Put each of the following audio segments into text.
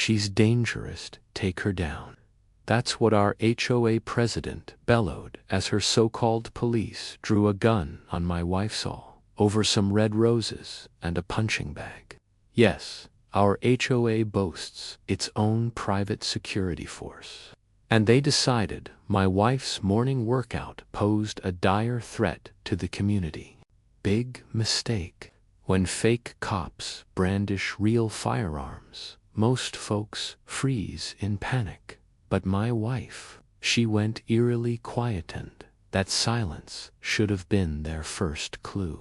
She's dangerous, take her down. That's what our HOA president bellowed as her so-called police drew a gun on my wife's all over some red roses and a punching bag. Yes, our HOA boasts its own private security force. And they decided my wife's morning workout posed a dire threat to the community. Big mistake. When fake cops brandish real firearms, most folks freeze in panic. But my wife, she went eerily quietened. That silence should have been their first clue.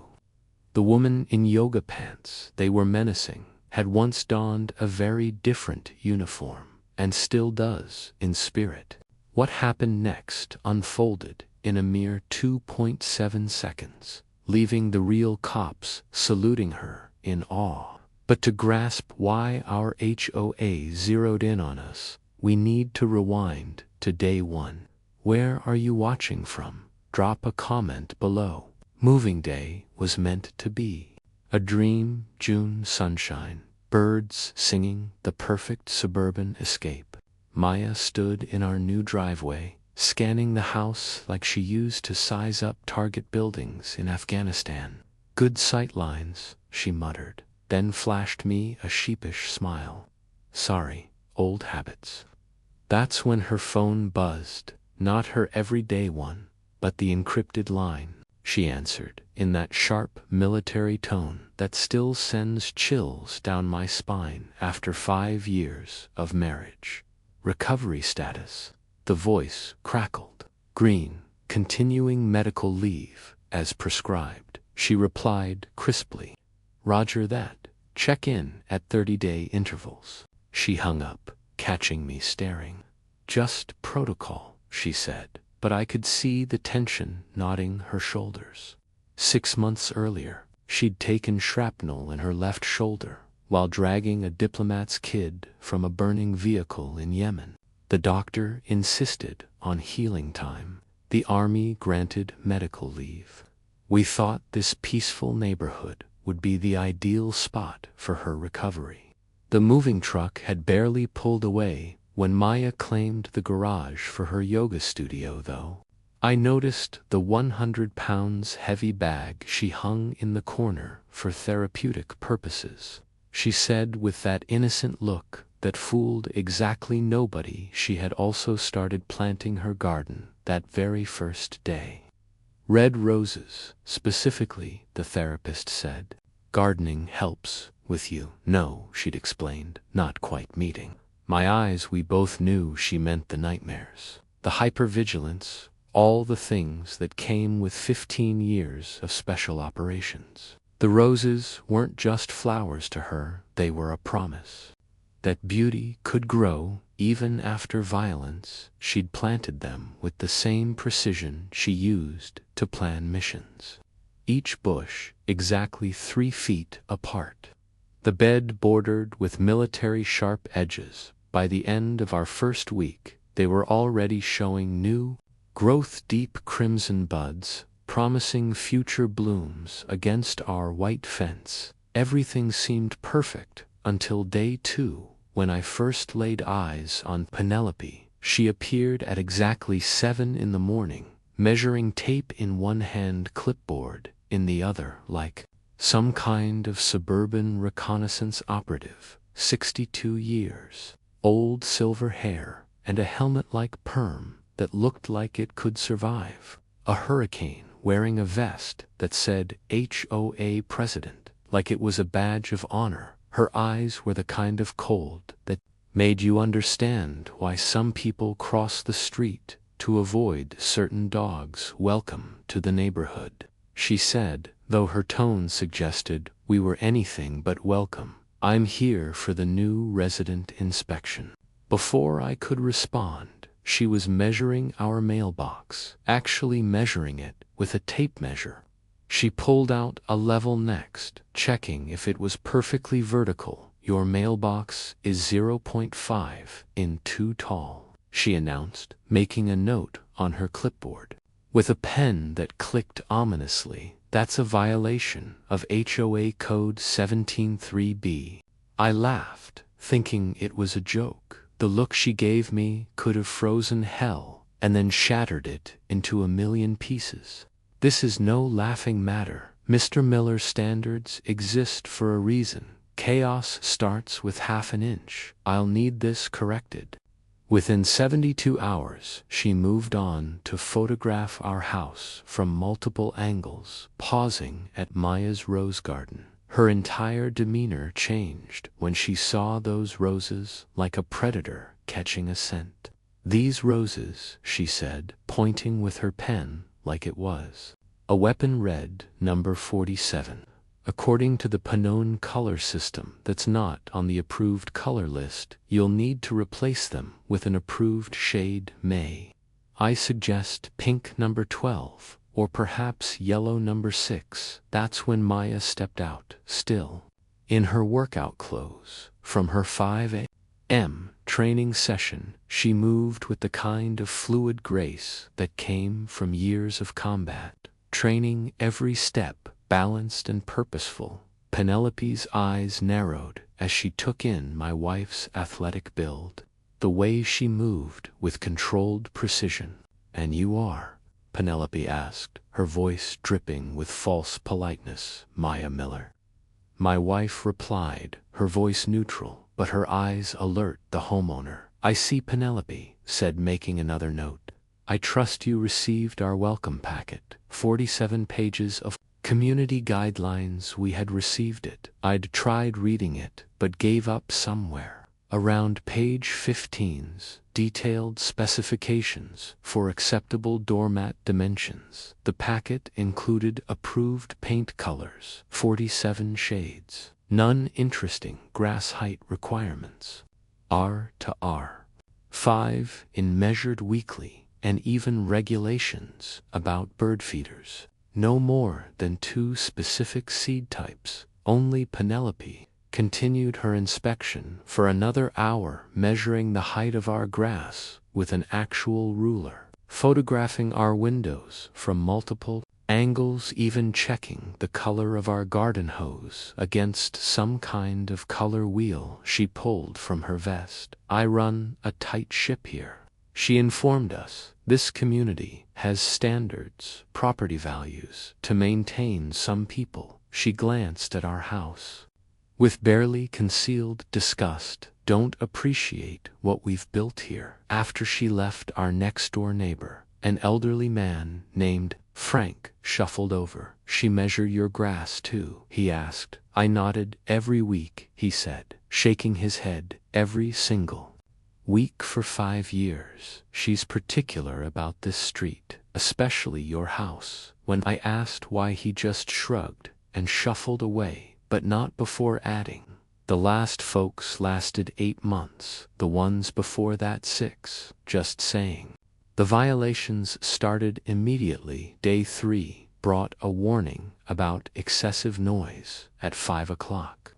The woman in yoga pants, they were menacing, had once donned a very different uniform, and still does in spirit. What happened next unfolded in a mere 2.7 seconds, leaving the real cops saluting her in awe. But to grasp why our HOA zeroed in on us, we need to rewind to day one. Where are you watching from? Drop a comment below. Moving day was meant to be a dream, June sunshine, birds singing, the perfect suburban escape. Maya stood in our new driveway, scanning the house like she used to size up target buildings in Afghanistan. Good sight lines, she muttered, then flashed me a sheepish smile. Sorry, old habits. That's when her phone buzzed, not her everyday one, but the encrypted line. She answered, in that sharp military tone that still sends chills down my spine after 5 years of marriage. Recovery status. The voice crackled. Green, continuing medical leave, as prescribed. She replied crisply. Roger that. Check in at 30-day intervals. She hung up, catching me staring. Just protocol, she said, but I could see the tension knotting her shoulders. 6 months earlier, she'd taken shrapnel in her left shoulder while dragging a diplomat's kid from a burning vehicle in Yemen. The doctor insisted on healing time. The army granted medical leave. We thought this peaceful neighborhood would be the ideal spot for her recovery. The moving truck had barely pulled away when Maya claimed the garage for her yoga studio, though. I noticed the 100 pounds heavy bag she hung in the corner for therapeutic purposes. She said with that innocent look that fooled exactly nobody she had also started planting her garden that very first day. Red roses, specifically, the therapist said. Gardening helps with you. No, she'd explained, not quite meeting my eyes. We both knew she meant the nightmares, the hypervigilance, all the things that came with 15 years of special operations. The roses weren't just flowers to her, they were a promise. That beauty could grow even after violence. She'd planted them with the same precision she used to plan missions. Each bush exactly 3 feet apart. The bed bordered with military sharp edges. By the end of our first week, they were already showing new, growth-deep crimson buds, promising future blooms against our white fence. Everything seemed perfect until day 2, when I first laid eyes on Penelope. She appeared at exactly 7 in the morning, measuring tape in one hand, clipboard in the other, like some kind of suburban reconnaissance operative. 62 years, old, silver hair, and a helmet-like perm that looked like it could survive a hurricane, wearing a vest that said HOA President, like it was a badge of honor. Her eyes were the kind of cold that made you understand why some people cross the street to avoid certain dogs. Welcome to the neighborhood, she said, though her tone suggested we were anything but welcome. I'm here for the new resident inspection. Before I could respond, she was measuring our mailbox, actually measuring it with a tape measure. She pulled out a level next, checking if it was perfectly vertical. Your mailbox is 0.5 in too tall, she announced, making a note on her clipboard. With a pen that clicked ominously, that's a violation of HOA Code 17.3b. I laughed, thinking it was a joke. The look she gave me could have frozen hell and then shattered it into a million pieces. This is no laughing matter. Mr. Miller's standards exist for a reason. Chaos starts with half an inch. I'll need this corrected. Within 72 hours, she moved on to photograph our house from multiple angles, pausing at Maya's rose garden. Her entire demeanor changed when she saw those roses like a predator catching a scent. "These roses," she said, pointing with her pen like it was a weapon, read number 47. According to the Pannone color system that's not on the approved color list, you'll need to replace them with an approved shade May. I suggest pink number 12, or perhaps yellow number 6. That's when Maya stepped out, still in her workout clothes, from her 5 a.m. training session. She moved with the kind of fluid grace that came from years of combat training, every step balanced and purposeful. Penelope's eyes narrowed as she took in my wife's athletic build. The way she moved with controlled precision. "And you are?" Penelope asked, her voice dripping with false politeness. "Maya Miller." My wife replied, her voice neutral, but her eyes alert. "The homeowner." "I see," Penelope said, making another note. "I trust you received our welcome packet. 47 pages of community guidelines." We had received it. I'd tried reading it, but gave up somewhere around page 15's detailed specifications for acceptable doormat dimensions. The packet included approved paint colors, 47 shades, none interesting grass height requirements, R to R5 in measured weekly, and even regulations about bird feeders. No more than 2 specific seed types. Only Penelope continued her inspection for another hour, measuring the height of our grass with an actual ruler, photographing our windows from multiple angles, even checking the color of our garden hose against some kind of color wheel she pulled from her vest. "I run a tight ship here," she informed us. "This community has standards, property values to maintain. Some people," she glanced at our house with barely concealed disgust, "don't appreciate what we've built here." After she left, our next-door neighbor, an elderly man named Frank, shuffled over. "She measure your grass too?" he asked. I nodded. "Every week," he said, shaking his head. "Every single week for 5 years. She's particular about this street, especially your house." When I asked why, he just shrugged and shuffled away, but not before adding, "The last folks lasted 8 months, the ones before that 6, just saying." The violations started immediately. Day 3 brought a warning about excessive noise at 5 o'clock.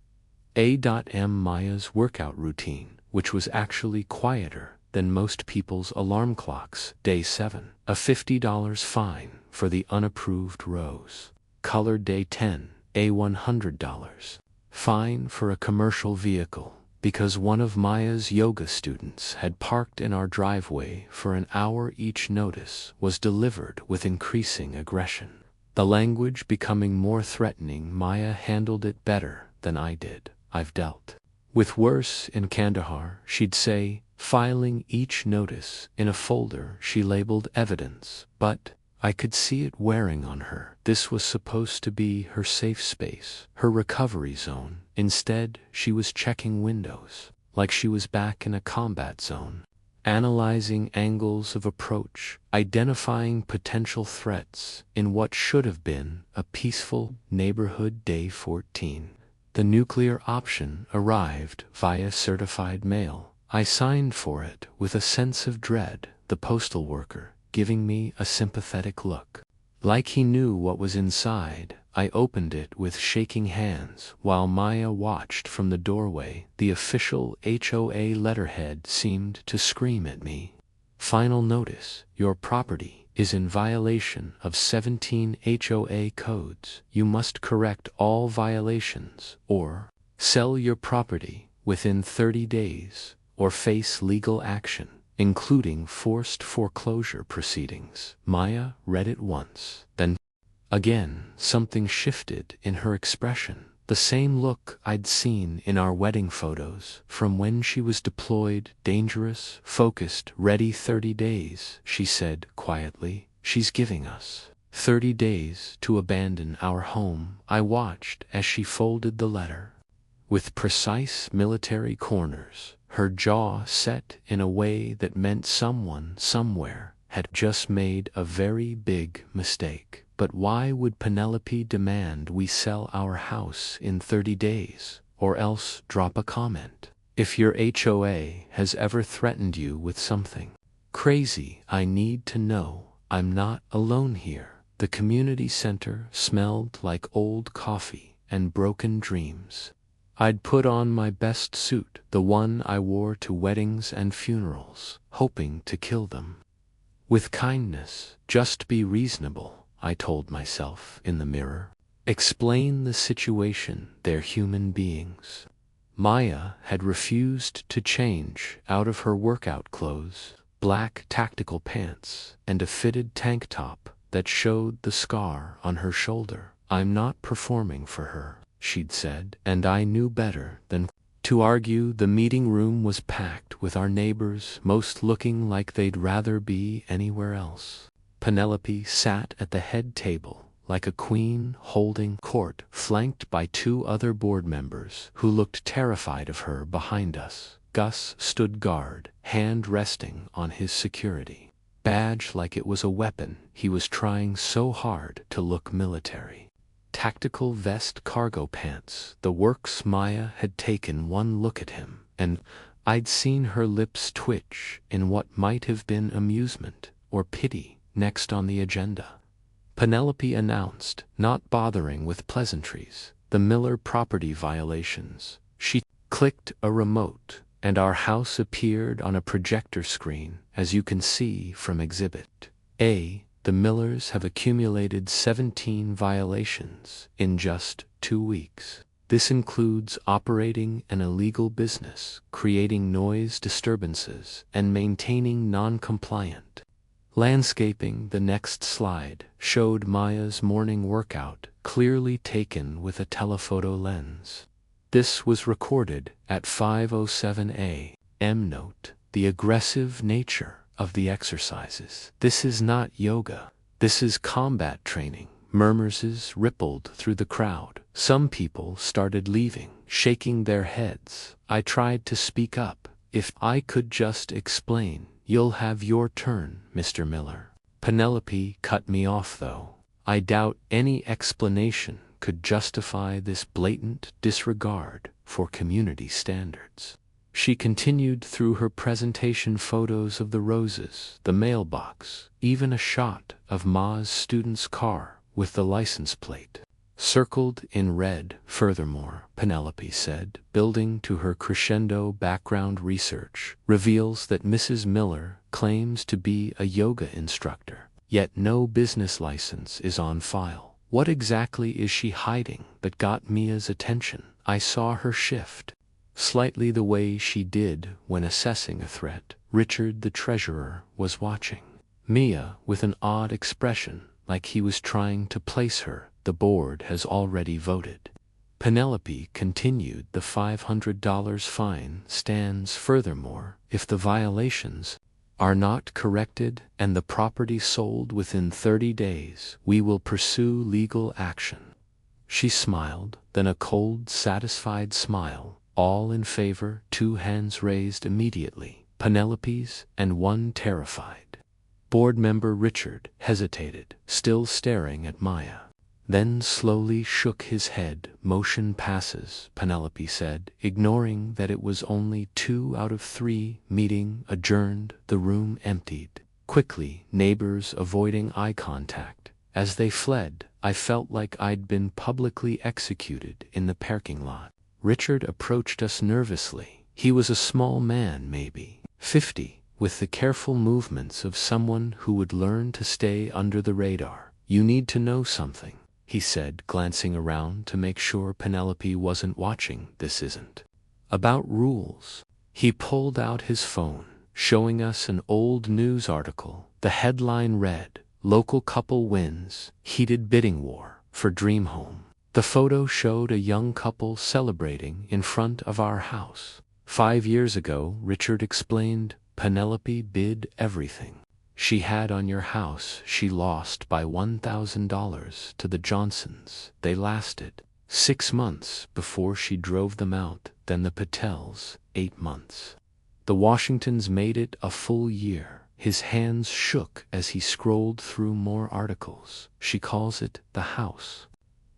A.M. Maya's workout routine, which was actually quieter than most people's alarm clocks. Day 7, a $50 fine for the unapproved rose color. Day 10, a $100 fine for a commercial vehicle because one of Maya's yoga students had parked in our driveway for an hour. Each notice was delivered with increasing aggression, the language becoming more threatening. Maya handled it better than I did. "I've dealt with worse in Kandahar," she'd say, filing each notice in a folder she labeled evidence. But I could see it wearing on her. This was supposed to be her safe space, her recovery zone. Instead, she was checking windows like she was back in a combat zone, analyzing angles of approach, identifying potential threats in what should have been a peaceful neighborhood. Day 14. The nuclear option arrived via certified mail. I signed for it with a sense of dread, the postal worker giving me a sympathetic look, like he knew what was inside. I opened it with shaking hands while Maya watched from the doorway. The official HOA letterhead seemed to scream at me. "Final notice, your property is in violation of 17 HOA codes. You must correct all violations or sell your property within 30 days or face legal action, including forced foreclosure proceedings. Maya read it once, then again. Something shifted in her expression. The same look I'd seen in our wedding photos from when she was deployed, dangerous, focused, ready. 30 days, she said quietly. She's giving us 30 days to abandon our home. I watched as she folded the letter. With precise military corners, her jaw set in a way that meant someone somewhere had just made a very big mistake. But why would Penelope demand we sell our house in 30 days, or else drop a comment? If your HOA has ever threatened you with something crazy, I need to know I'm not alone here. The community center smelled like old coffee and broken dreams. I'd put on my best suit, the one I wore to weddings and funerals, hoping to kill them. With kindness, just be reasonable, I told myself in the mirror. Explain the situation, they're human beings. Maya had refused to change out of her workout clothes, black tactical pants, and a fitted tank top that showed the scar on her shoulder. I'm not performing for her, she'd said, and I knew better than to argue. The meeting room was packed with our neighbors, most looking like they'd rather be anywhere else. Penelope sat at the head table like a queen holding court, flanked by 2 other board members who looked terrified of her. Behind us, Gus stood guard, hand resting on his security badge like it was a weapon. He was trying so hard to look military. Tactical vest, cargo pants, the works. Maya had taken one look at him, and I'd seen her lips twitch in what might have been amusement or pity. Next on the agenda, Penelope announced, not bothering with pleasantries, the Miller property violations. She clicked a remote, and our house appeared on a projector screen, as you can see from Exhibit A. The Millers have accumulated 17 violations in just 2 weeks. This includes operating an illegal business, creating noise disturbances, and maintaining non-compliant landscaping. The next slide showed Maya's morning workout, clearly taken with a telephoto lens. This was recorded at 5:07 a.m. Note the aggressive nature of the exercises. This is not yoga. This is combat training. Murmurs rippled through the crowd. Some people started leaving, shaking their heads. I tried to speak up. If I could just explain. You'll have your turn, Mr. Miller. Penelope cut me off though. I doubt any explanation could justify this blatant disregard for community standards. She continued through her presentation, photos of the roses, the mailbox, even a shot of Ma's student's car with the license plate circled in red. Furthermore, Penelope said, building to her crescendo, background research reveals that Mrs. Miller claims to be a yoga instructor, yet no business license is on file. What exactly is she hiding? That got Mia's attention. I saw her shift slightly, the way she did when assessing a threat. Richard, the treasurer, was watching Mia with an odd expression, like he was trying to place her. The board has already voted. Penelope continued. The $500 fine stands. Furthermore, if the violations are not corrected and the property sold within 30 days, we will pursue legal action. She smiled, then a cold, satisfied smile. All in favor, 2 hands raised immediately, Penelope's and 1 terrified. Board member Richard hesitated, still staring at Maya. Then slowly shook his head. Motion passes, Penelope said, ignoring that it was only 2 out of 3. Meeting adjourned. The room emptied quickly, neighbors avoiding eye contact. As they fled, I felt like I'd been publicly executed in the parking lot. Richard approached us nervously. He was a small man, maybe 50, with the careful movements of someone who would learn to stay under the radar. You need to know something, he said, glancing around to make sure Penelope wasn't watching. This isn't About rules. He pulled out his phone, showing us an old news article. The headline read, "Local couple wins, heated bidding war for dream home." The photo showed a young couple celebrating in front of our house. 5 years ago, Richard explained, Penelope bid everything she had on your house. She lost by $1,000 to the Johnsons. They lasted 6 months before she drove them out, then the Patels, 8 months. The Washingtons made it a full year. His hands shook as he scrolled through more articles. She calls it the house.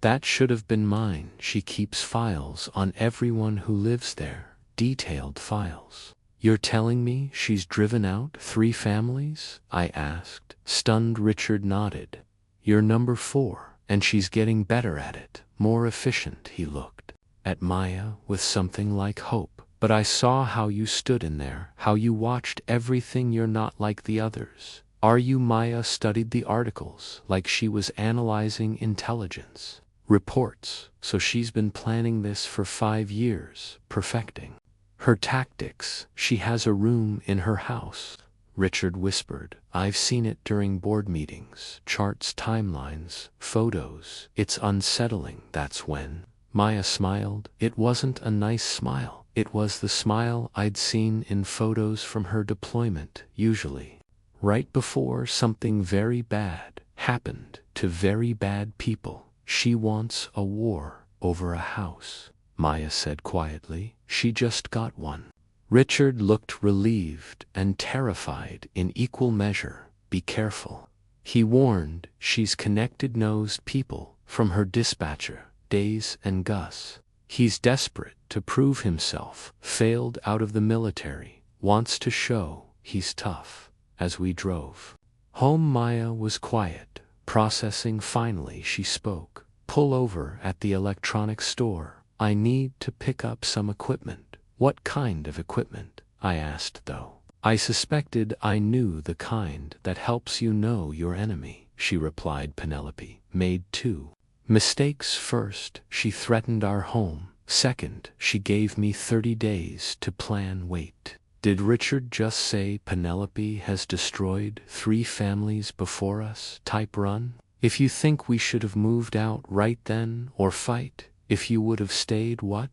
That should have been mine. She keeps files on everyone who lives there, detailed files. You're telling me she's driven out 3 families? I asked. Stunned, Richard nodded. You're number 4, and she's getting better at it, more efficient. He looked at Maya with something like hope. But I saw how you stood in there, how you watched everything. You're not like the others. Are you? Maya studied the articles like she was analyzing intelligence reports. So she's been planning this for 5 years, perfecting her tactics. She has a room in her house, Richard whispered. I've seen it during board meetings, charts, timelines, photos. It's unsettling. That's when Maya smiled. It wasn't a nice smile. It was the smile I'd seen in photos from her deployment, usually right before something very bad happened to very bad people. She wants a war over a house, Maya said quietly. She just got one. Richard looked relieved and terrified in equal measure. Be careful, he warned. She's connected-nosed people from her dispatcher, Days and Gus. He's desperate to prove himself, failed out of the military, wants to show he's tough. As we drove home, Maya was quiet, processing. Finally she spoke. Pull over at the electronics store. I need to pick up some equipment. What kind of equipment? I asked, though I suspected I knew the kind that helps you know your enemy. She replied, Penelope made 2 mistakes. First, she threatened our home. Second, she gave me 30 days to plan. Wait, did Richard just say Penelope has destroyed 3 families before us? Type run. If you think we should have moved out right then, or fight, if you would have stayed, what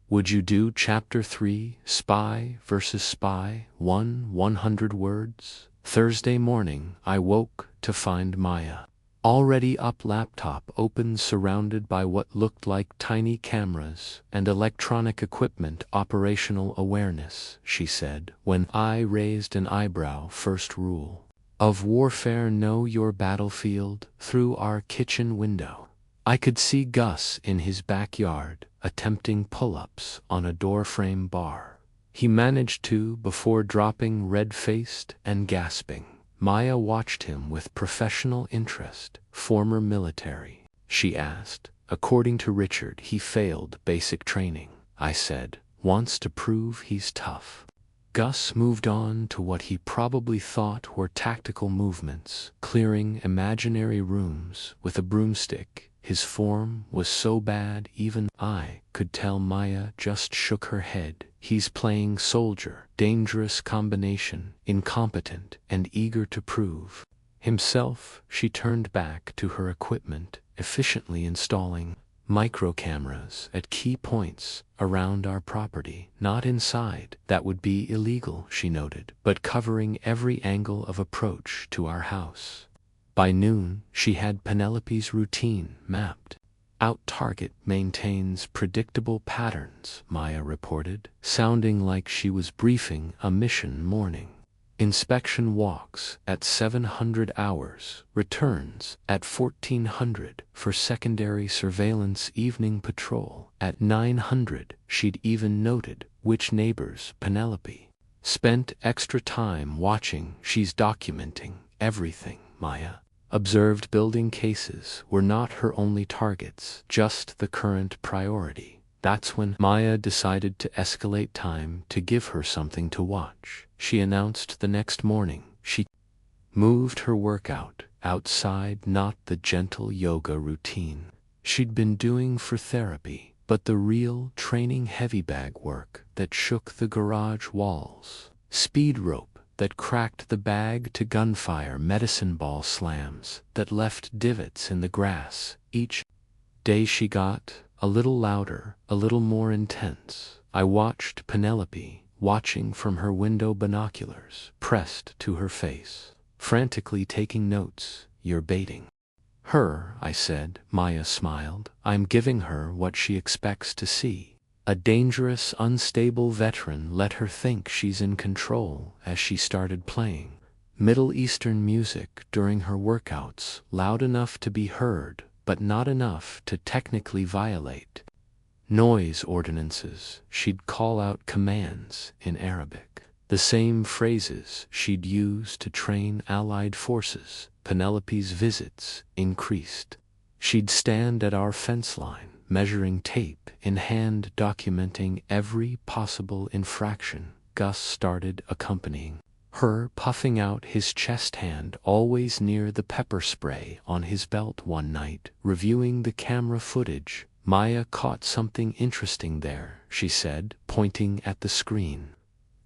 would you do? Chapter 3, Spy versus Spy. 100 words. Thursday morning, I woke to find Maya already up, laptop open, surrounded by what looked like tiny cameras and electronic equipment. Operational awareness, she said. When I raised an eyebrow. First rule of warfare, know your battlefield. Through our kitchen window, I could see Gus in his backyard, attempting pull-ups on a doorframe bar. He managed to before dropping, red-faced and gasping. Maya watched him with professional interest. Former military? She asked. According to Richard, he failed basic training. I said. Wants to prove he's tough. Gus moved on to what he probably thought were tactical movements, clearing imaginary rooms with a broomstick. His form was so bad even I could tell. Maya just shook her head. He's playing soldier. Dangerous combination, incompetent and eager to prove himself. She turned back to her equipment, efficiently installing micro cameras at key points around our property. Not inside, that would be illegal, she noted, but covering every angle of approach to our house. By noon, she had Penelope's routine mapped out. Target maintains predictable patterns, Maya reported, sounding like she was briefing a mission. Morning inspection walks at 700 hours, returns at 1400 for secondary surveillance, evening patrol at 900. She'd even noted which neighbors Penelope spent extra time watching. She's documenting everything, Maya observed. Building cases were not her only targets, just the current priority. That's when Maya decided to escalate time to give her something to watch. She announced the next morning she moved her workout outside, not the gentle yoga routine she'd been doing for therapy, but the real training heavy bag work that shook the garage walls. Speed rope that cracked the bag to gunfire, medicine ball slams that left divots in the grass. Each day she got a little louder, a little more intense. I watched Penelope, watching from her window binoculars pressed to her face, frantically taking notes. "You're baiting her," I said. Maya smiled. "I'm giving her what she expects to see. A dangerous, unstable veteran. Let her think she's in control." As she started playing Middle Eastern music during her workouts, loud enough to be heard, but not enough to technically violate noise ordinances, she'd call out commands in Arabic, the same phrases she'd use to train allied forces. Penelope's visits increased. She'd stand at our fence line, measuring tape in hand, documenting every possible infraction. Gus started accompanying her, puffing out his chest hand, always near the pepper spray on his belt. One night, reviewing the camera footage, Maya caught something interesting there, she said, pointing at the screen.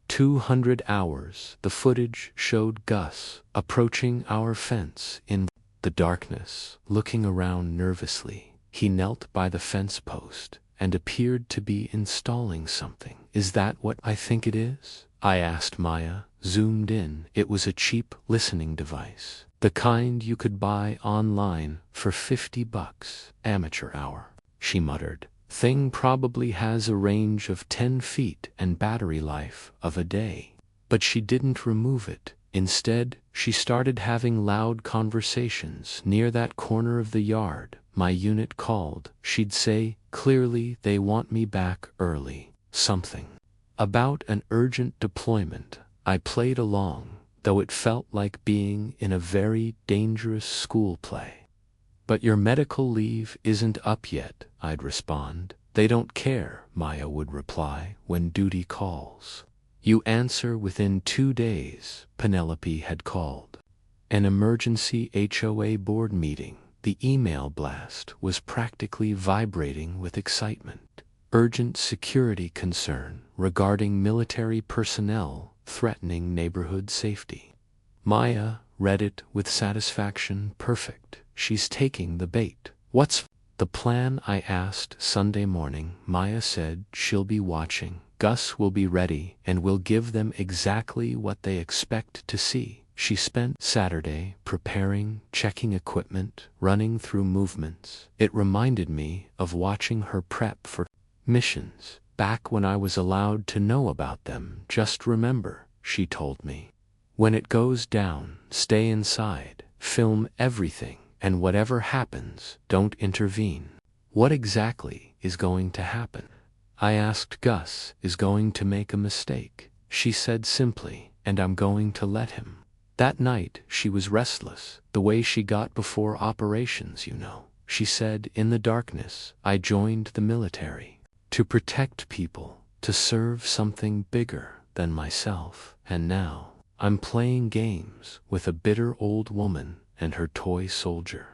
200 hours. The footage showed Gus approaching our fence in the darkness, looking around nervously. He knelt by the fence post and appeared to be installing something. "Is that what I think it is?" I asked Maya, zoomed in. It was a cheap listening device, the kind you could buy online for $50. "Amateur hour," she muttered. "Thing probably has a range of 10 feet and battery life of a day." But she didn't remove it. Instead, she started having loud conversations near that corner of the yard. My unit called. She'd say, clearly, "They want me back early." Something about an urgent deployment. I played along, though it felt like being in a very dangerous school play. "But your medical leave isn't up yet," I'd respond. "They don't care," Maya would reply, "when duty calls. You answer within 2 days." Penelope had called an emergency HOA board meeting. The email blast was practically vibrating with excitement. Urgent security concern regarding military personnel threatening neighborhood safety. Maya read it with satisfaction. "Perfect. She's taking the bait." "What's the plan?" I asked. "Sunday morning," Maya said, "she'll be watching. Gus will be ready, and we'll give them exactly what they expect to see." She spent Saturday preparing, checking equipment, running through movements. It reminded me of watching her prep for missions back when I was allowed to know about them. "Just remember," she told me, "when it goes down, stay inside, film everything, and whatever happens, don't intervene." "What exactly is going to happen?" I asked. "Gus is going to make a mistake," she said simply, "and I'm going to let him." That night she was restless, the way she got before operations, you know. She said, "In the darkness, I joined the military to protect people, to serve something bigger than myself. And now I'm playing games with a bitter old woman and her toy soldier."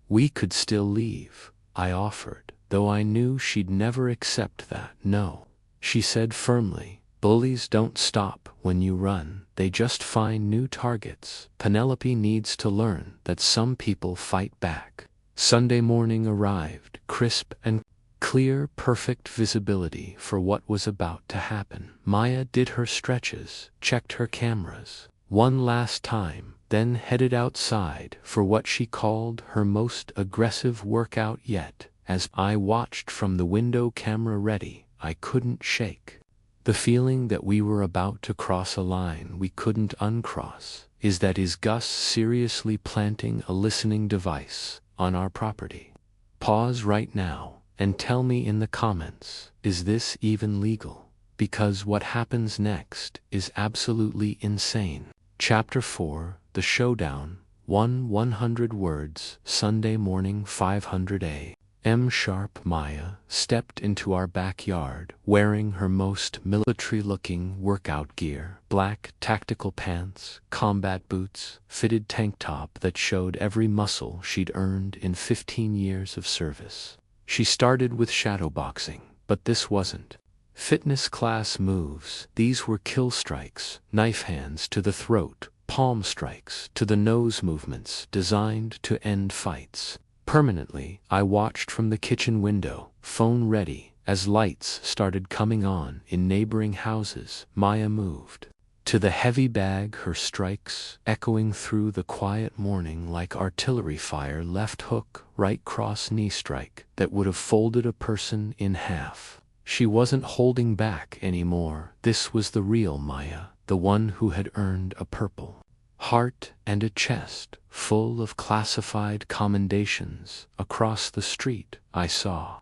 "We could still leave," I offered, though I knew she'd never accept that. "No," she said firmly. "Bullies don't stop when you run, they just find new targets. Penelope needs to learn that some people fight back." Sunday morning arrived, crisp and clear, perfect visibility for what was about to happen. Maya did her stretches, checked her cameras one last time, then headed outside for what she called her most aggressive workout yet. As I watched from the window, camera ready, I couldn't shake the feeling that we were about to cross a line we couldn't uncross. Is Gus seriously planting a listening device on our property? Pause right now and tell me in the comments, is this even legal? Because what happens next is absolutely insane. Chapter 4, The Showdown. 100 words. Sunday morning, 500 a.m. sharp. Maya stepped into our backyard wearing her most military-looking workout gear, black tactical pants, combat boots, fitted tank top that showed every muscle she'd earned in 15 years of service. She started with shadowboxing, but this wasn't fitness class moves. These were kill strikes, knife hands to the throat, palm strikes to the nose movements designed to end fights permanently. I watched from the kitchen window, phone ready, as lights started coming on in neighboring houses. Maya moved to the heavy bag, her strikes echoing through the quiet morning like artillery fire. Left hook, right cross, knee strike that would have folded a person in half. She wasn't holding back anymore. This was the real Maya, the one who had earned a Purple Heart and a chest full of classified commendations. Across the street, I saw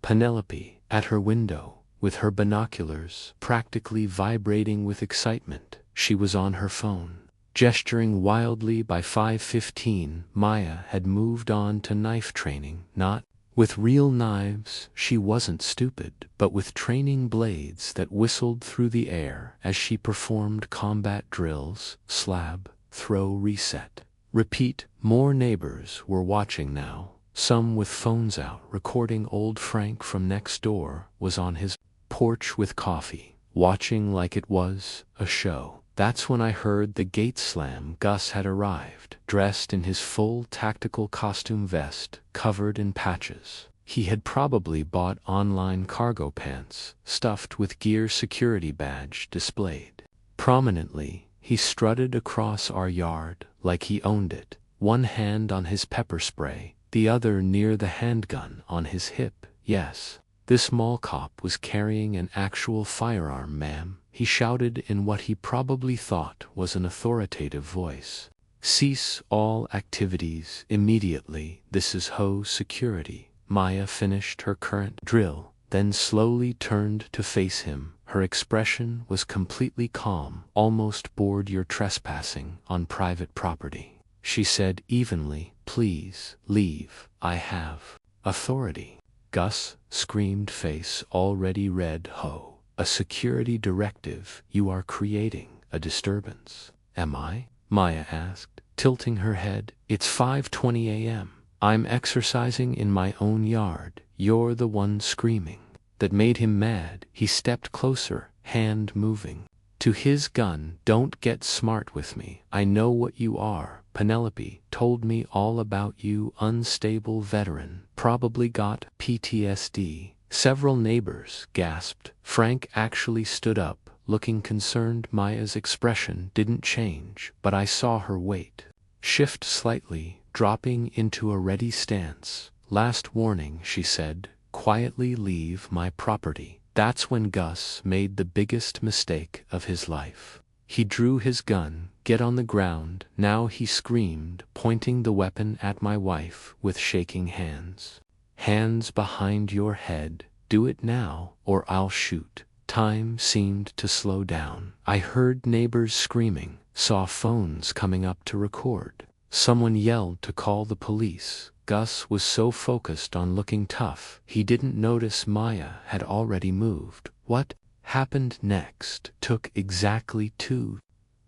Penelope at her window, with her binoculars practically vibrating with excitement. She was on her phone, gesturing wildly. By 5:15, Maya had moved on to knife training, not with real knives. She wasn't stupid, but with training blades that whistled through the air as she performed combat drills: slab, throw, reset, repeat. More neighbors were watching now, some with phones out recording. Old Frank from next door was on his porch with coffee, watching like it was a show. That's when I heard the gate slam. Gus had arrived, dressed in his full tactical costume vest, covered in patches. He had probably bought online cargo pants, stuffed with gear. Security badge displayed prominently. He strutted across our yard like he owned it, one hand on his pepper spray, the other near the handgun on his hip. Yes, this mall cop was carrying an actual firearm, ma'am, he shouted in what he probably thought was an authoritative voice. Cease all activities immediately. This is HOA security. Maya finished her current drill, then slowly turned to face him. Her expression was completely calm, almost bored. You're trespassing on private property, she said evenly. Please leave. I have authority. Gus screamed, face already red. HOA, a security directive. You are creating a disturbance. Am I? Maya asked, tilting her head. It's 5:20 a.m. I'm exercising in my own yard. You're the one screaming. That made him mad. He stepped closer, hand moving to his gun. Don't get smart with me. I know what you are. Penelope told me all about you. Unstable veteran, probably got PTSD. Several neighbors gasped. Frank actually stood up, looking concerned. Maya's expression didn't change, but I saw her weight shift slightly, dropping into a ready stance. Last warning, she said quietly, leave my property. That's when Gus made the biggest mistake of his life. He drew his gun. Get on the ground now, he screamed, pointing the weapon at my wife with shaking hands. Hands behind your head. Do it now, or I'll shoot. Time seemed to slow down. I heard neighbors screaming, saw phones coming up to record. Someone yelled to call the police. Gus was so focused on looking tough, he didn't notice Maya had already moved. What happened next took exactly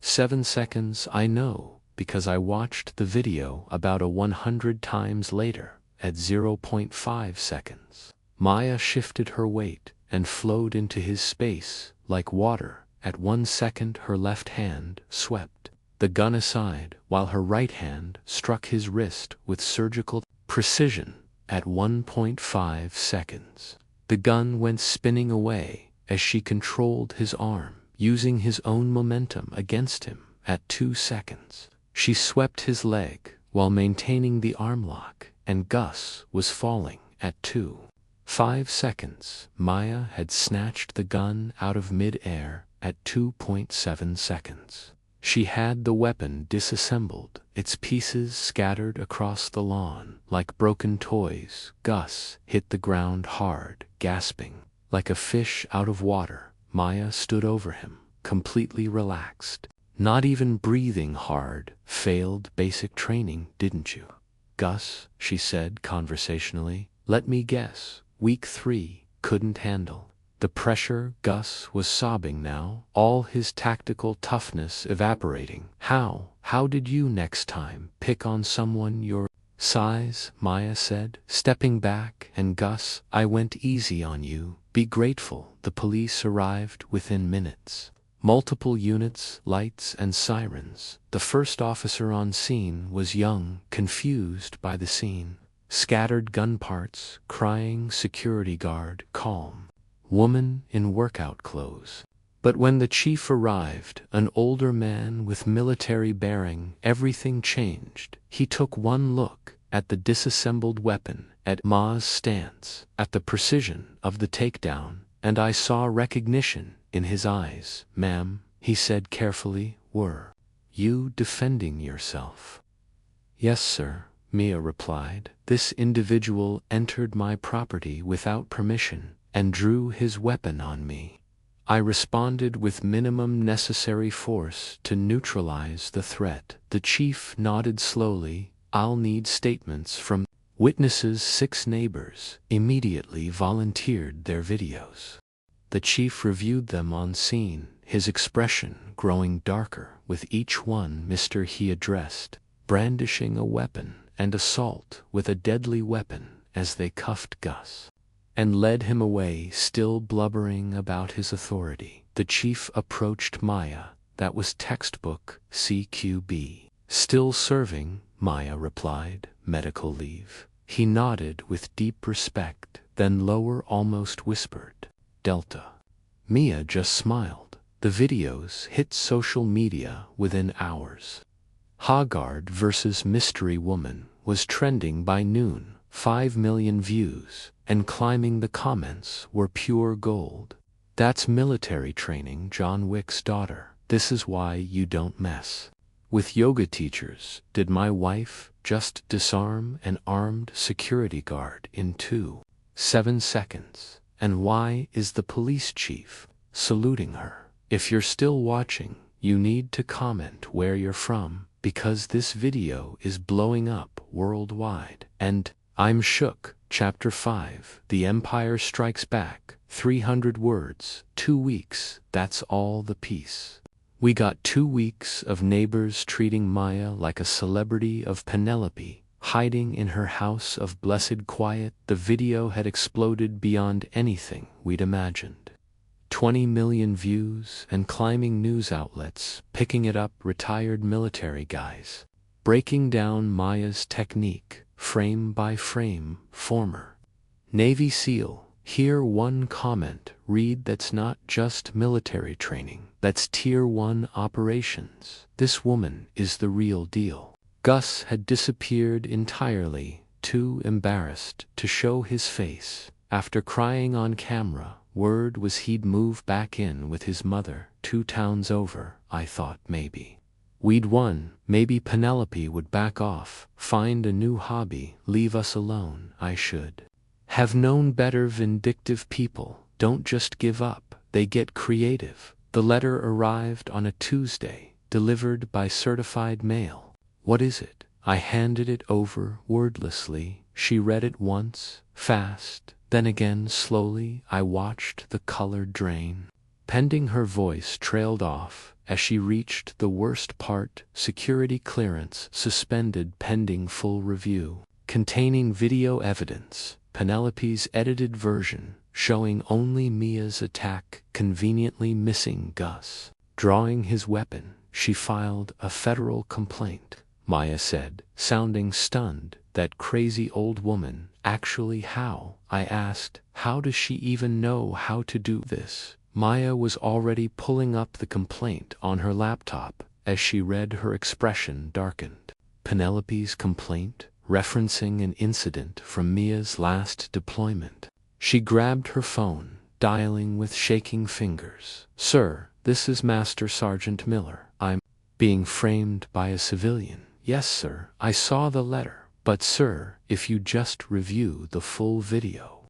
7 seconds. I know, because I watched the video about 100 times later. At 0.5 seconds, Maya shifted her weight and flowed into his space like water. At 1 second, her left hand swept the gun aside, while her right hand struck his wrist with surgical precision. At 1.5 seconds, the gun went spinning away as she controlled his arm, using his own momentum against him. At 2 seconds, she swept his leg while maintaining the arm lock, and Gus was falling. At 2.5 seconds, Maya had snatched the gun out of mid-air. At 2.7 seconds, she had the weapon disassembled, its pieces scattered across the lawn like broken toys. Gus hit the ground hard, gasping like a fish out of water. Maya stood over him, completely relaxed, not even breathing hard. Failed basic training, didn't you, Gus? She said conversationally. Let me guess, week 3, couldn't handle the pressure. Gus was sobbing now, all his tactical toughness evaporating. How did you next time pick on someone your Sighs, Maya said, stepping back, and Gus, I went easy on you. Be grateful. The police arrived within minutes. Multiple units, lights, and sirens. The first officer on scene was young, confused by the scene. Scattered gun parts, crying security guard, calm. Woman in workout clothes. But when the chief arrived, an older man with military bearing, everything changed. He took one look at the disassembled weapon, at Ma's stance, at the precision of the takedown, and I saw recognition in his eyes. Ma'am, he said carefully, were you defending yourself? Yes, sir, Mia replied. This individual entered my property without permission and drew his weapon on me. I responded with minimum necessary force to neutralize the threat. The chief nodded slowly. I'll need statements from witnesses. 6 neighbors immediately volunteered their videos. The chief reviewed them on scene, his expression growing darker with each one. Mister, he addressed, brandishing a weapon and assault with a deadly weapon, as they cuffed Gus and led him away, still blubbering about his authority. The chief approached Maya. That was textbook CQB. Still serving, Maya replied. Medical leave. He nodded with deep respect, then lower, almost whispered, Delta. Mia just smiled. The videos hit social media within hours. Haggard versus Mystery Woman was trending by noon. 5 million views, and climbing the comments were pure gold. That's military training, John Wick's daughter. This is why you don't mess with yoga teachers. Did my wife just disarm an armed security guard in 2.7 seconds? And why is the police chief saluting her? If you're still watching, you need to comment where you're from, because this video is blowing up worldwide. And I'm shook. Chapter 5. The Empire Strikes Back. 300 words. 2 weeks. That's all the piece. We got 2 weeks of neighbors treating Maya like a celebrity of Penelope, hiding in her house of blessed quiet. The video had exploded beyond anything we'd imagined. 20 million views and climbing. News outlets picking it up. Retired military guys breaking down Maya's technique, frame by frame. Former Navy SEAL. Hear one comment read, that's not just military training, that's Tier 1 operations. This woman is the real deal. Gus had disappeared entirely, too embarrassed to show his face. After crying on camera, word was he'd move back in with his mother 2 towns over. I thought maybe we'd won. Maybe Penelope would back off, find a new hobby, leave us alone. I should have known better. Vindictive people don't just give up, they get creative. The letter arrived on a Tuesday, delivered by certified mail. What is it? I handed it over wordlessly. She read it once, fast, then again slowly. I watched the color drain. Pending. Her voice trailed off as she reached the worst part. Security clearance suspended pending full review. Containing video evidence. Penelope's edited version, showing only Mia's attack, conveniently missing Gus drawing his weapon. She filed a federal complaint, Maya said, sounding stunned. That crazy old woman. Actually, how? I asked. How does she even know how to do this? Maya was already pulling up the complaint on her laptop. As she read, her expression darkened. Penelope's complaint, referencing an incident from Mia's last deployment. She grabbed her phone, dialing with shaking fingers. Sir, this is Master Sergeant Miller. I'm being framed by a civilian. Yes, sir, I saw the letter. But sir, if you just review the full video.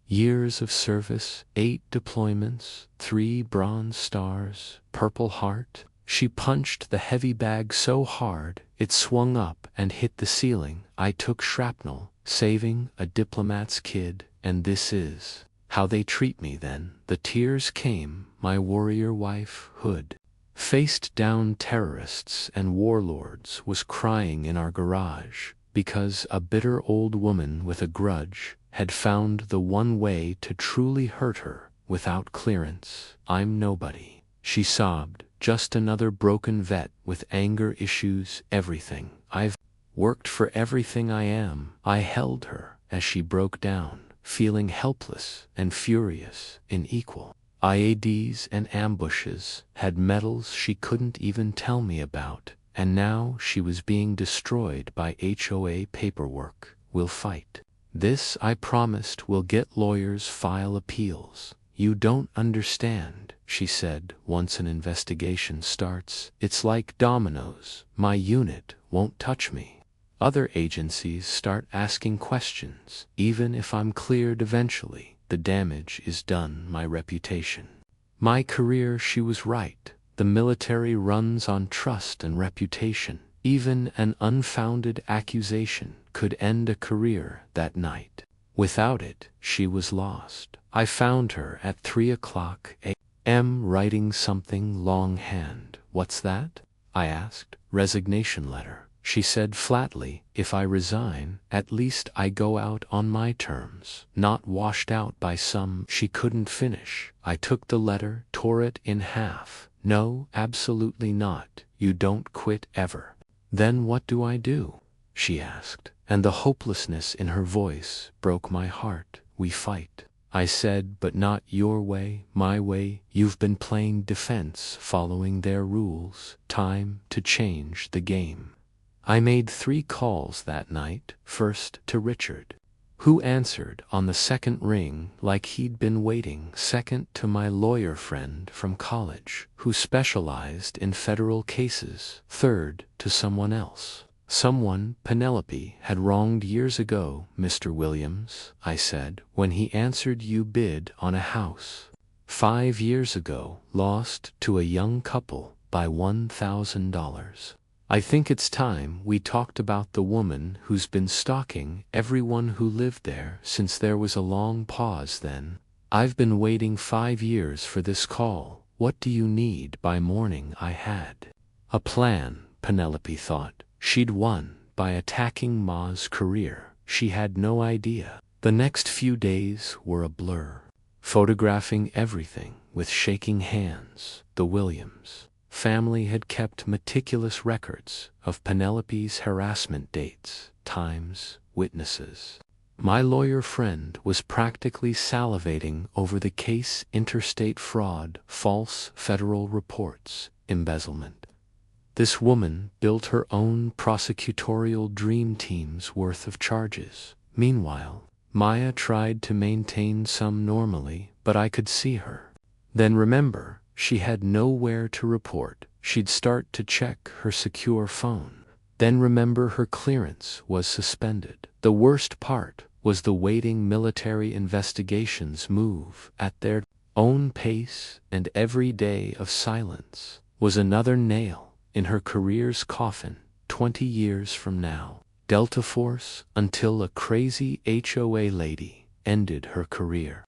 Years of service, 8 deployments, 3 Bronze Stars, Purple Heart. She punched the heavy bag so hard, it swung up and hit the ceiling. I took shrapnel, saving a diplomat's kid, and this is how they treat me then. The tears came. My warrior wife, Hood, faced down terrorists and warlords, was crying in our garage. because a bitter old woman with a grudge had found the one way to truly hurt her without clearance. I'm nobody, she sobbed, just another broken vet with anger issues, everything. I've worked for everything I am. I held her as she broke down, feeling helpless and furious in equal. IADs and ambushes had medals she couldn't even tell me about, and now she was being destroyed by HOA paperwork. We'll fight. This, I promised, will get lawyers file appeals. You don't understand, she said once an investigation starts. It's like dominoes. My unit won't touch me. Other agencies start asking questions. Even if I'm cleared eventually, the damage is done. My reputation, my career. She was right. The military runs on trust and reputation. Even an unfounded accusation could end a career that night. Without it, she was lost. I found her at 3:00 a.m. writing something longhand. What's that? I asked. Resignation letter. She said flatly, if I resign, at least I go out on my terms, not washed out by some. She couldn't finish. I took the letter, tore it in half. No, absolutely not. You don't quit ever. Then what do I do? She asked, and the hopelessness in her voice broke my heart. We fight. I said, but not your way, my way. You've been playing defense, following their rules. Time to change the game. I made 3 calls that night. First to Richard, who answered on the second ring like he'd been waiting. Second to my lawyer friend from college, who specialized in federal cases. Third to someone else. Someone Penelope had wronged years ago. Mr. Williams, I said, when he answered, you bid on a house 5 years ago, lost to a young couple by $1,000. I think it's time we talked about the woman who's been stalking everyone who lived there since. There was a long pause. Then, I've been waiting 5 years for this call. What do you need? By morning I had a plan. Penelope thought she'd won by attacking Ma's career. She had no idea. The next few days were a blur, photographing everything with shaking hands. The Williams family had kept meticulous records of Penelope's harassment dates, times, witnesses. My lawyer friend was practically salivating over the case: interstate fraud, false federal reports, embezzlement. This woman built her own prosecutorial dream team's worth of charges. Meanwhile, Maya tried to maintain some normally, but I could see her. Then remember, she had nowhere to report. She'd start to check her secure phone. Then remember, her clearance was suspended. The worst part was the waiting military investigations move at their own pace, and every day of silence was another nail in her career's coffin. 20 years from now, Delta Force, until a crazy HOA lady ended her career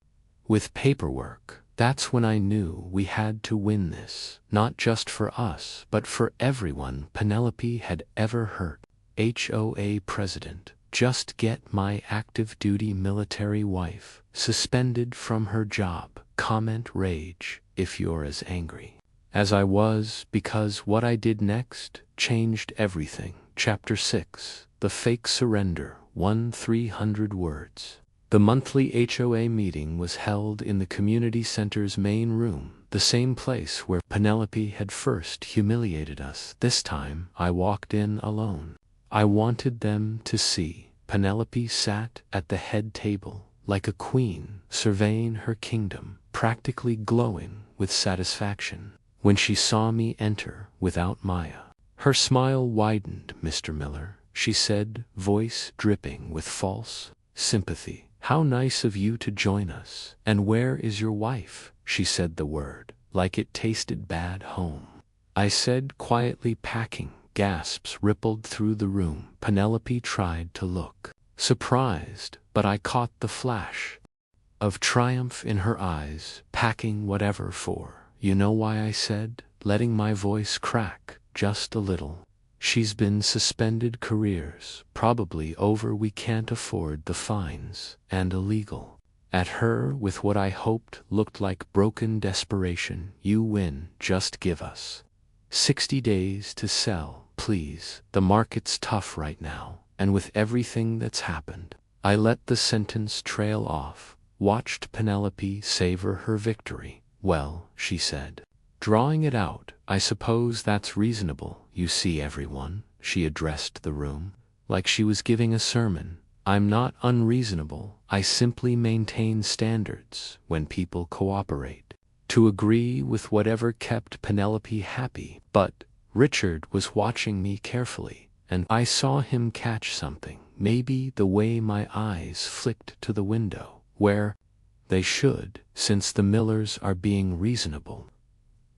with paperwork. That's when I knew we had to win this, not just for us, but for everyone Penelope had ever hurt. HOA president, just get my active duty military wife suspended from her job. Comment rage if you're as angry as I was, because what I did next changed everything. Chapter 6, The Fake Surrender. 300 words. The monthly HOA meeting was held in the community center's main room, the same place where Penelope had first humiliated us. This time, I walked in alone. I wanted them to see. Penelope sat at the head table, like a queen, surveying her kingdom, practically glowing with satisfaction. When she saw me enter without Maya, her smile widened. Mr. Miller, she said, voice dripping with false sympathy. How nice of you to join us. And where is your wife? She said the word like it tasted bad. Home, I said quietly. Packing. Gasps rippled through the room. Penelope tried to look surprised, but I caught the flash of triumph in her eyes. Packing whatever for? You know why? I said, letting my voice crack just a little. She's been suspended careers, probably over we can't afford the fines, and illegal. At her with what I hoped looked like broken desperation. You win, just give us 60 days to sell, please. The market's tough right now, and with everything that's happened. I let the sentence trail off, watched Penelope savor her victory. Well, she said, drawing it out, I suppose that's reasonable. You see, everyone, she addressed the room, like she was giving a sermon. I'm not unreasonable. I simply maintain standards when people cooperate, to agree with whatever kept Penelope happy. But Richard was watching me carefully, and I saw him catch something, maybe the way my eyes flicked to the window, where they should, since the Millers are being reasonable.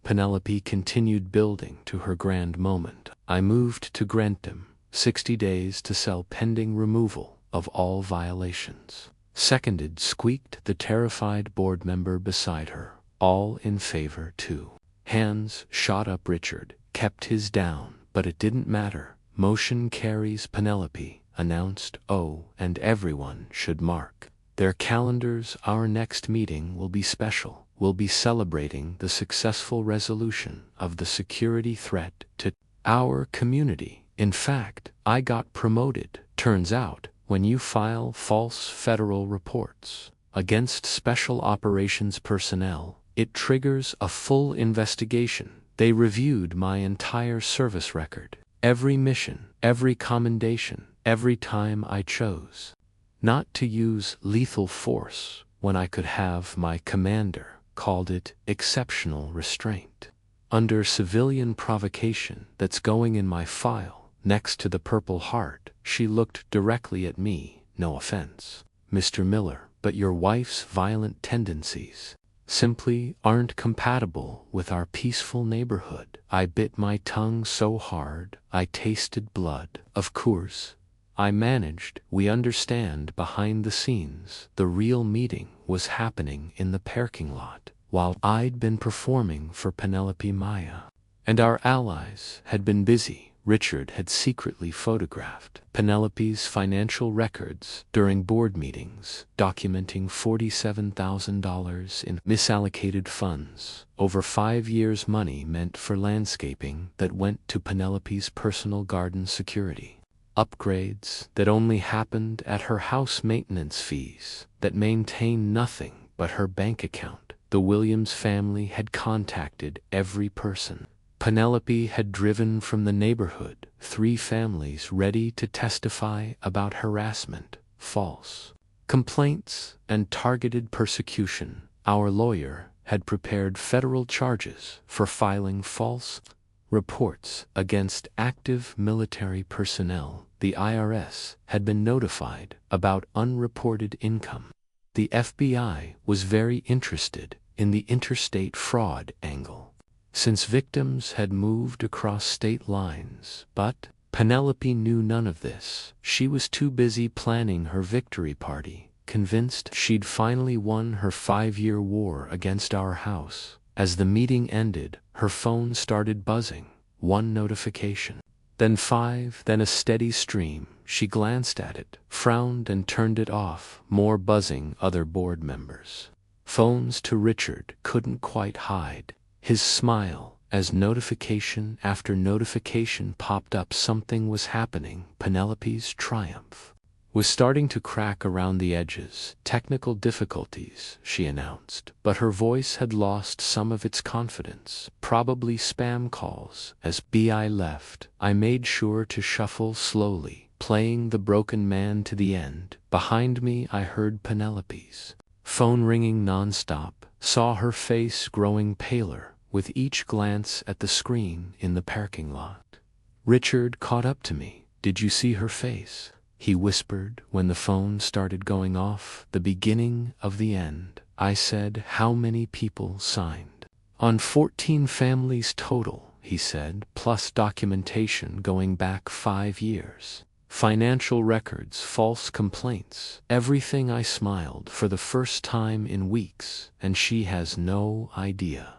Penelope continued building to her grand moment. I moved to Grantham, 60 days to sell pending removal of all violations. Seconded, squeaked the terrified board member beside her. All in favor, too. Hands shot up. Richard kept his down, but it didn't matter. Motion carries. Penelope announced. Oh, and everyone should mark their calendars. Our next meeting will be special. We'll be celebrating the successful resolution of the security threat to our community. In fact, I got promoted. Turns out, when you file false federal reports against special operations personnel, it triggers a full investigation. They reviewed my entire service record, every mission, every commendation, every time I chose not to use lethal force when I could have. My commander called it exceptional restraint under civilian provocation. That's going in my file next to the Purple Heart. She looked directly at me. No offense, Mr. Miller, but your wife's violent tendencies simply aren't compatible with our peaceful neighborhood. I bit my tongue so hard I tasted blood. Of course, I managed. We understand behind the scenes. The real meeting was happening in the parking lot, while I'd been performing for Penelope Maya. And our allies had been busy. Richard had secretly photographed Penelope's financial records during board meetings, documenting $47,000 in misallocated funds, over 5 years' money meant for landscaping that went to Penelope's personal garden security, upgrades that only happened at her house, maintenance fees that maintained nothing but her bank account. The Williams family had contacted every person Penelope had driven from the neighborhood, 3 families ready to testify about harassment, false complaints, and targeted persecution. Our lawyer had prepared federal charges for filing false reports against active military personnel. The IRS had been notified about unreported income. The FBI was very interested in the interstate fraud angle, since victims had moved across state lines. But Penelope knew none of this. She was too busy planning her victory party, convinced she'd finally won her 5-year war against our house. As the meeting ended, her phone started buzzing. 1 notification, then 5, then a steady stream. She glanced at it, frowned, and turned it off. More buzzing. Other board members' phones. To Richard couldn't quite hide his smile as notification after notification popped up. Something was happening. Penelope's triumph was starting to crack around the edges. Technical difficulties, she announced, but her voice had lost some of its confidence. Probably spam calls. As I left, I made sure to shuffle slowly, playing the broken man to the end. Behind me I heard Penelope's phone ringing nonstop, saw her face growing paler with each glance at the screen in the parking lot. Richard caught up to me. Did you see her face? He whispered when the phone started going off. The beginning of the end. I said, how many people signed? On 14 families total, he said, plus documentation going back 5 years. Financial records, false complaints, everything. I smiled for the first time in weeks. And she has no idea.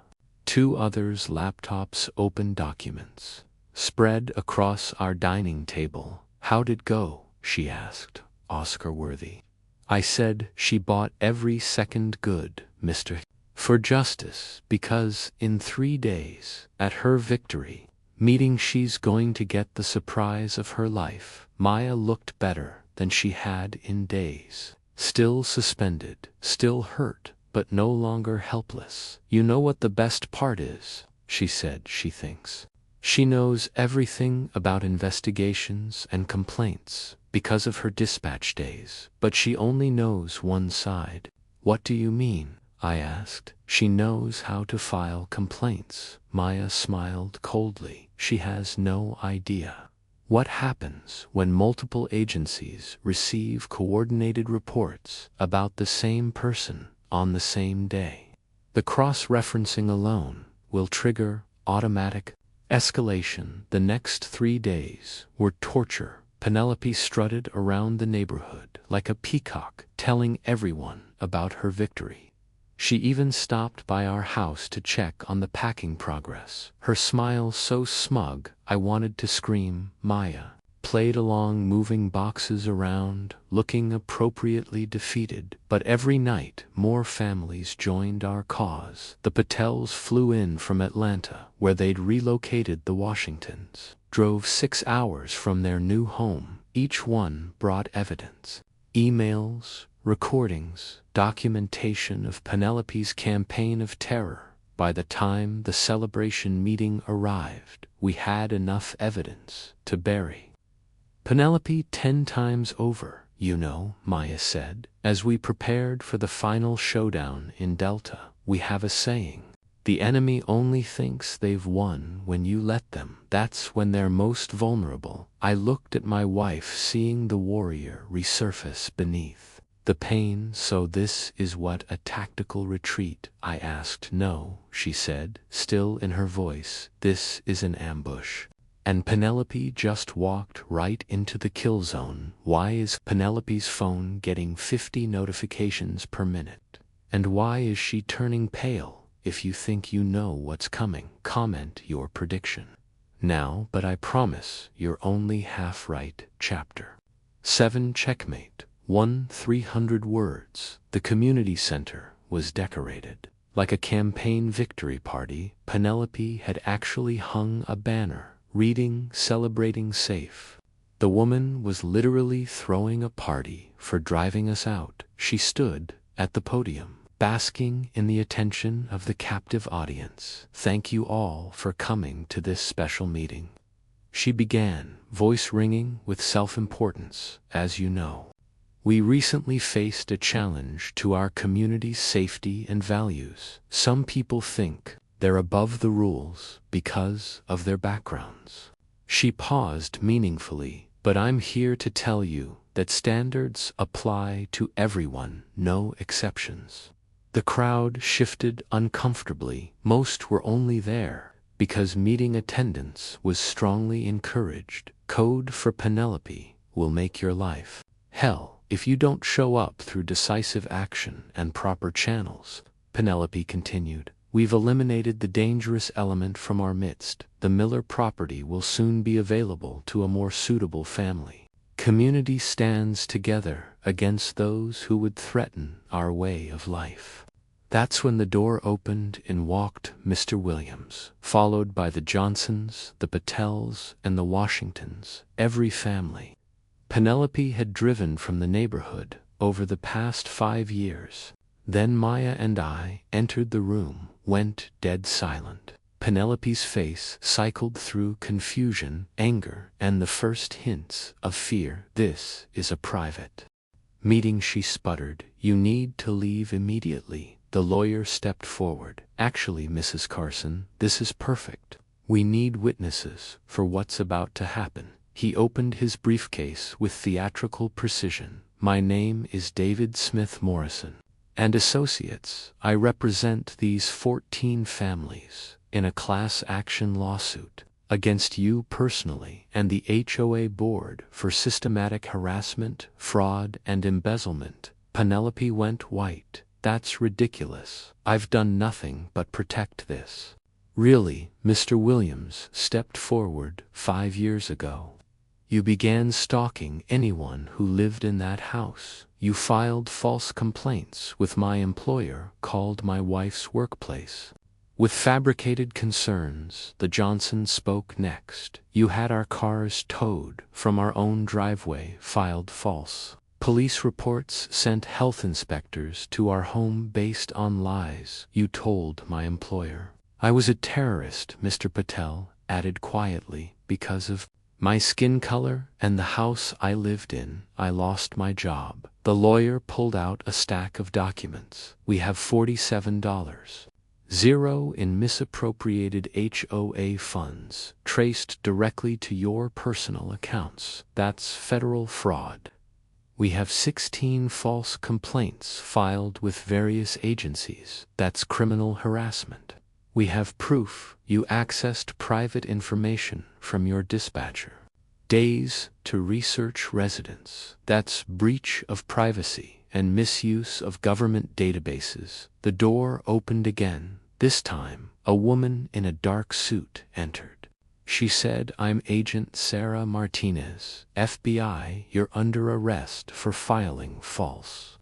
2 others' laptops, open documents, spread across our dining table. "How'd it go?" she asked, Oscar-worthy. I said, "She bought every second good, Mr. for justice, because in 3 days, at her victory meeting she's going to get the surprise of her life." Maya looked better than she had in days. Still suspended, still hurt, but no longer helpless. "You know what the best part is?" she said. "She thinks she knows everything about investigations and complaints because of her dispatch days, but she only knows one side." "What do you mean?" I asked. "She knows how to file complaints." Maya smiled coldly. "She has no idea what happens when multiple agencies receive coordinated reports about the same person on the same day. The cross-referencing alone will trigger automatic escalation." The next 3 days were torture. Penelope strutted around the neighborhood like a peacock, telling everyone about her victory. She even stopped by our house to check on the packing progress. Her smile so smug I wanted to scream. Maya played along, moving boxes around, looking appropriately defeated. But every night more families joined our cause. The Patels flew in from Atlanta, where they'd relocated. The Washingtons drove 6 hours from their new home. Each one brought evidence: emails, recordings, documentation of Penelope's campaign of terror. By the time the celebration meeting arrived, we had enough evidence to bury Penelope 10 times over. "You know," Maya said, as we prepared for the final showdown in Delta, "we have a saying: the enemy only thinks they've won when you let them. That's when they're most vulnerable." I looked at my wife, seeing the warrior resurface beneath the pain. "So this is what a tactical retreat?" I asked. "No," she said, still in her voice. "This is an ambush." And Penelope just walked right into the kill zone. Why is Penelope's phone getting 50 notifications per minute? And why is she turning pale? If you think you know what's coming, comment your prediction now, but I promise you're only half right. Chapter 7 Checkmate 1 300 words. The community center was decorated like a campaign victory party. Penelope had actually hung a banner reading "Celebrating Safe." The woman was literally throwing a party for driving us out. She stood at the podium, basking in the attention of the captive audience. "Thank you all for coming to this special meeting," she began, voice ringing with self-importance. "As you know, we recently faced a challenge to our community's safety and values. Some people think they're above the rules because of their backgrounds." She paused meaningfully. "But I'm here to tell you that standards apply to everyone, no exceptions." The crowd shifted uncomfortably. Most were only there because meeting attendance was strongly encouraged. "Code for Penelope will make your life hell if you don't show up through decisive action and proper channels," Penelope continued. "We've eliminated the dangerous element from our midst. The Miller property will soon be available to a more suitable family. Community stands together against those who would threaten our way of life." That's when the door opened and walked Mr. Williams, followed by the Johnsons, the Patels, and the Washingtons. Every family Penelope had driven from the neighborhood over the past 5 years. Then Maya and I entered the room, went dead silent. Penelope's face cycled through confusion, anger, and the first hints of fear. "This is a private meeting," she sputtered. "You need to leave immediately." The lawyer stepped forward. "Actually, Mrs. Carson, this is perfect. We need witnesses for what's about to happen." He opened his briefcase with theatrical precision. "My name is David Smith Morrison and Associates. I represent these 14 families in a class action lawsuit against you personally and the HOA board for systematic harassment, fraud, and embezzlement." Penelope went white. "That's ridiculous. I've done nothing but protect this Really, Mr. Williams stepped forward 5 years ago. You began stalking anyone who lived in that house. You filed false complaints with my employer called my wife's workplace. With fabricated concerns, the Johnson spoke next. You had our cars towed from our own driveway, filed false police reports, sent health inspectors to our home based on lies you told my employer. I was a terrorist, Mr. Patel added quietly, because of my skin color and the house I lived in. I lost my job. The lawyer pulled out a stack of documents. We have $47.00 in misappropriated HOA funds, traced directly to your personal accounts. That's federal fraud. We have 16 false complaints filed with various agencies. That's criminal harassment. We have proof you accessed private information from your dispatcher. Days to research residents. That's breach of privacy and misuse of government databases. The door opened again. This time, a woman in a dark suit entered. She said, "I'm Agent Sarah Martinez, FBI. You're under arrest for filing false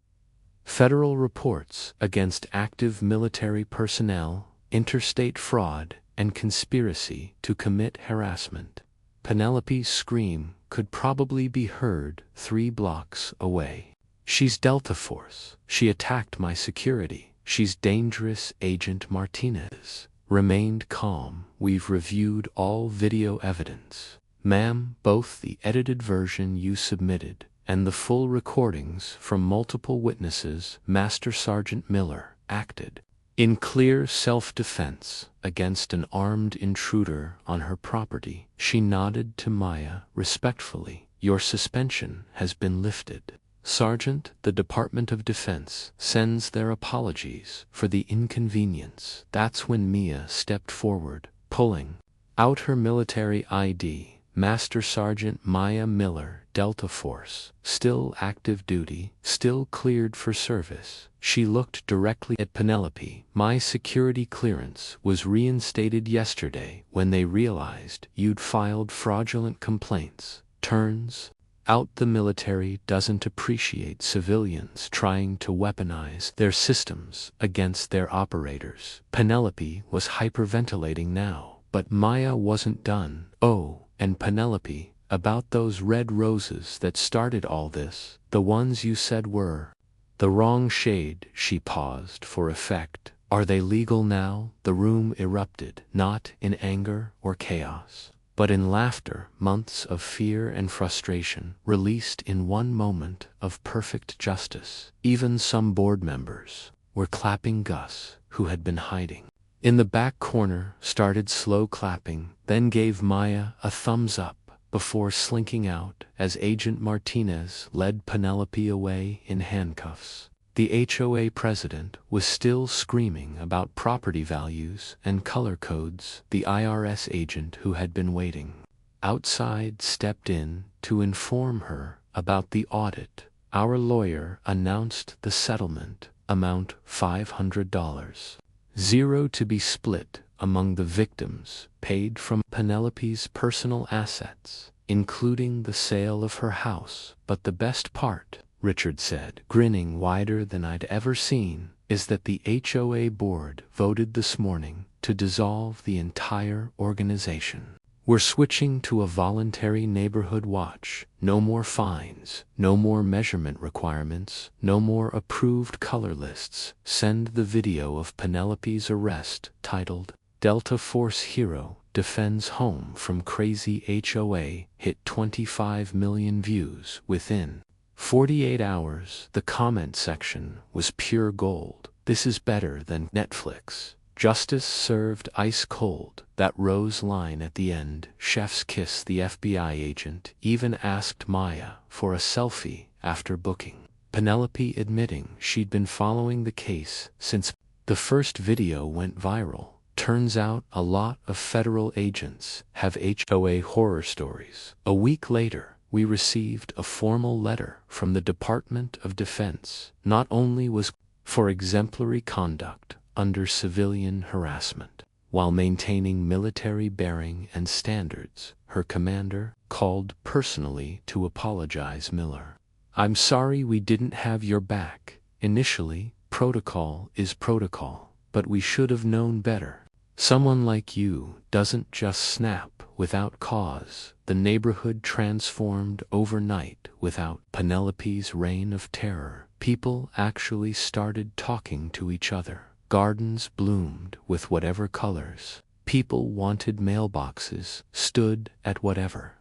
federal reports against active military personnel, interstate fraud, and conspiracy to commit harassment." Penelope's scream could probably be heard 3 blocks away. "She's Delta Force. She attacked my security. She's dangerous." Agent Martinez remained calm. "We've reviewed all video evidence, ma'am, both the edited version you submitted and the full recordings from multiple witnesses." Master Sergeant Miller acted in clear self-defense against an armed intruder on her property. She nodded to Maya respectfully. "Your suspension has been lifted. Sergeant, the Department of Defense sends their apologies for the inconvenience." That's when Mia stepped forward, pulling out her military ID. Master Sergeant Maya Miller, Delta Force, still active duty, still cleared for service. She looked directly at Penelope. "My security clearance was reinstated yesterday when they realized you'd filed fraudulent complaints. Turns out the military doesn't appreciate civilians trying to weaponize their systems against their operators." Penelope was hyperventilating now, but Maya wasn't done. "Oh, and Penelope, about those red roses that started all this, the ones you said were the wrong shade." She paused for effect. "Are they legal now?" The room erupted, not in anger or chaos, but in laughter. Months of fear and frustration released in one moment of perfect justice. Even some board members were clapping. Gus, who had been hiding in the back corner, started slow clapping, then gave Maya a thumbs up before slinking out as Agent Martinez led Penelope away in handcuffs. The HOA president was still screaming about property values and color codes. The IRS agent who had been waiting outside stepped in to inform her about the audit. Our lawyer announced the settlement amount, $500. $0 to be split among the victims, paid from Penelope's personal assets, including the sale of her house. "But the best part," Richard said, grinning wider than I'd ever seen, "is that the HOA board voted this morning to dissolve the entire organization. We're switching to a voluntary neighborhood watch. No more fines, no more measurement requirements, no more approved color lists." Send the video of Penelope's arrest, titled "Delta Force Hero Defends Home from Crazy HOA," hit 25 million views within 48 hours. The comment section was pure gold. "This is better than Netflix. Justice served ice cold." That rose line at the end, "Chef's kiss." The FBI agent even asked Maya for a selfie after booking. Penelope admitting she'd been following the case since the first video went viral. Turns out a lot of federal agents have HOA horror stories. A week later, we received a formal letter from the Department of Defense. Not only was for exemplary conduct under civilian harassment, while maintaining military bearing and standards. Her commander called personally to apologize. Miller, I'm sorry we didn't have your back. Initially, protocol is protocol, but we should have known better. Someone like you doesn't just snap without cause. The neighborhood transformed overnight without Penelope's reign of terror. People actually started talking to each other. Gardens bloomed with whatever colors. People wanted mailboxes, stood at whatever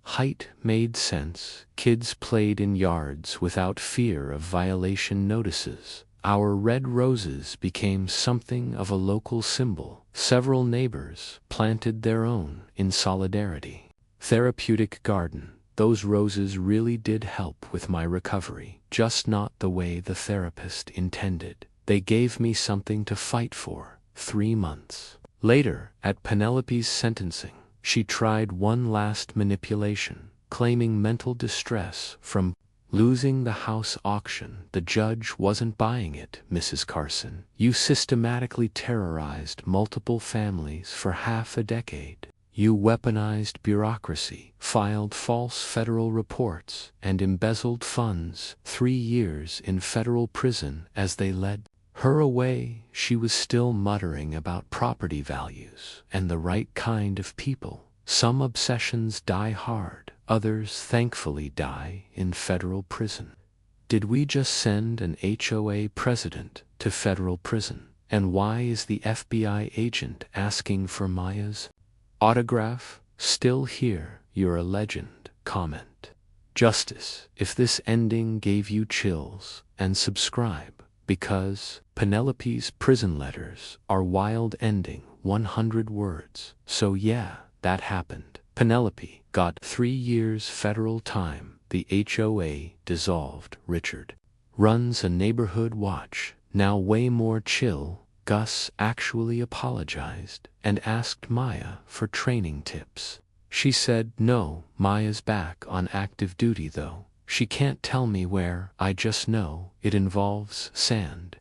height made sense. Kids played in yards without fear of violation notices. Our red roses became something of a local symbol. Several neighbors planted their own in solidarity. Therapeutic garden. Those roses really did help with my recovery, just not the way the therapist intended. They gave me something to fight for. 3 months later, at Penelope's sentencing, she tried one last manipulation, claiming mental distress from losing the house auction. The judge wasn't buying it. Mrs. Carson, you systematically terrorized multiple families for half a decade. You weaponized bureaucracy, filed false federal reports, and embezzled funds. 3 years in federal prison as they led her away. She was still muttering about property values and the right kind of people. Some obsessions die hard, others thankfully die in federal prison. Did we just send an HOA president to federal prison? And why is the FBI agent asking for Maya's autograph? Still here, you're a legend. Comment. Justice, if this ending gave you chills, and subscribe, because Penelope's prison letters are wild ending. 100 words. So yeah, that happened. Penelope got 3 years federal time. The HOA dissolved. Richard runs a neighborhood watch. Now way more chill. Gus actually apologized and asked Maya for training tips. She said no. Maya's back on active duty though. She can't tell me where. I just know it involves sand.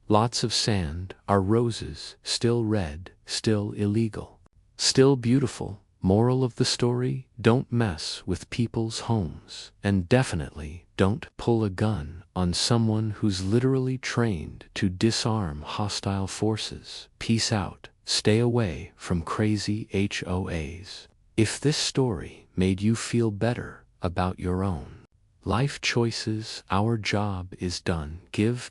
Lots of sand. Our roses still red, still illegal, still beautiful. Moral of the story, don't mess with people's homes, and definitely don't pull a gun on someone who's literally trained to disarm hostile forces. Peace out. Stay away from crazy HOAs. If this story made you feel better about your own life choices, our job is done. Give